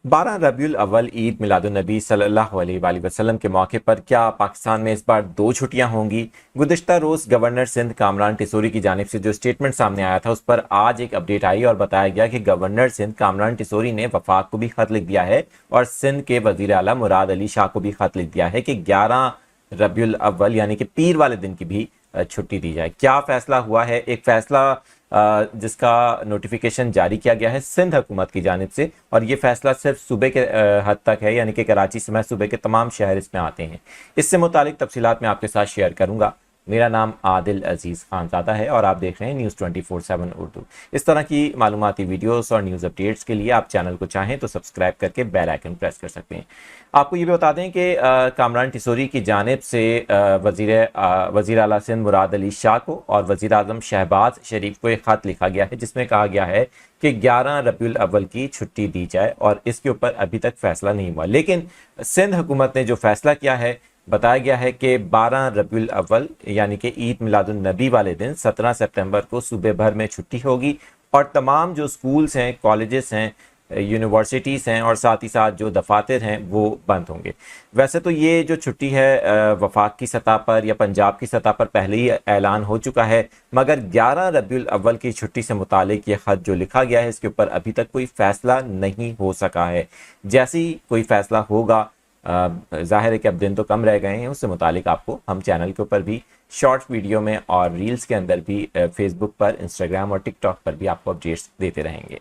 12 रबीउल अव्वल ईद मिलादुन्नबी सल्लल्लाहु अलैहि वसल्लम के मौके पर क्या पाकिस्तान में इस बार 2 छुट्टियां होंगी? गुज़िश्ता रोज़ गवर्नर सिंध कामरान टिसोरी की जानिब से जो स्टेटमेंट सामने आया था उस पर आज एक अपडेट आई और बताया गया कि गवर्नर सिंध कामरान टिसोरी ने वफाक को भी खत लिख दिया है और सिंध के वज़ीर आला मुराद अली शाह को भी खत लिख दिया है कि 11 रबीउल अव्वल यानी कि पीर वाले दिन की भी छुट्टी दी जाए। क्या फैसला हुआ है? एक फैसला जिसका नोटिफिकेशन जारी किया गया है सिंध हुकूमत की जानिब से, और ये फैसला सिर्फ सूबे के हद तक है, यानी कि कराची समेत सूबे के तमाम शहर इसमें आते हैं। इससे मुतालिक तफसीलात मैं आपके साथ शेयर करूंगा। मेरा नाम आदिल अजीज़ खानज़ादा है और आप देख रहे हैं न्यूज़ 24/7 उर्दू। इस तरह की मालूमाती वीडियोस और न्यूज़ अपडेट्स के लिए आप चैनल को चाहें तो सब्सक्राइब करके बेल आइकन प्रेस कर सकते हैं। आपको ये भी बता दें कि कामरान टिसोरी की जानिब से वज़ीर आला सिंध मुराद अली शाह को और वज़ीर आज़म शहबाज शरीफ को एक ख़त लिखा गया है जिसमें कहा गया है कि 11 रबीउल अव्वल की छुट्टी दी जाए, और इसके ऊपर अभी तक फैसला नहीं हुआ। लेकिन सिंध हुकूमत ने जो फैसला किया है, बताया गया है कि 12 रबीउल अव्वल यानी कि ईद मिलादुन नबी वाले दिन 17 सितंबर को सूबे भर में छुट्टी होगी और तमाम जो स्कूल्स हैं, कॉलेजेस हैं, यूनिवर्सिटीज़ हैं और साथ ही साथ जो दफातर हैं वो बंद होंगे। वैसे तो ये जो छुट्टी है वफाक की सतह पर या पंजाब की सतह पर पहले ही ऐलान हो चुका है, मगर 11 रबीउल अव्वल की छुट्टी से मुतालिक ये ख़त जो लिखा गया है इसके ऊपर अभी तक कोई फ़ैसला नहीं हो सका है। जैसे ही कोई फ़ैसला होगा, ज़ाहिर है कि अब दिन तो कम रह गए हैं, उससे मुतालिक आपको हम चैनल के ऊपर भी शॉर्ट वीडियो में और रील्स के अंदर भी फेसबुक पर, इंस्टाग्राम और टिकटॉक पर भी आपको अपडेट्स देते रहेंगे।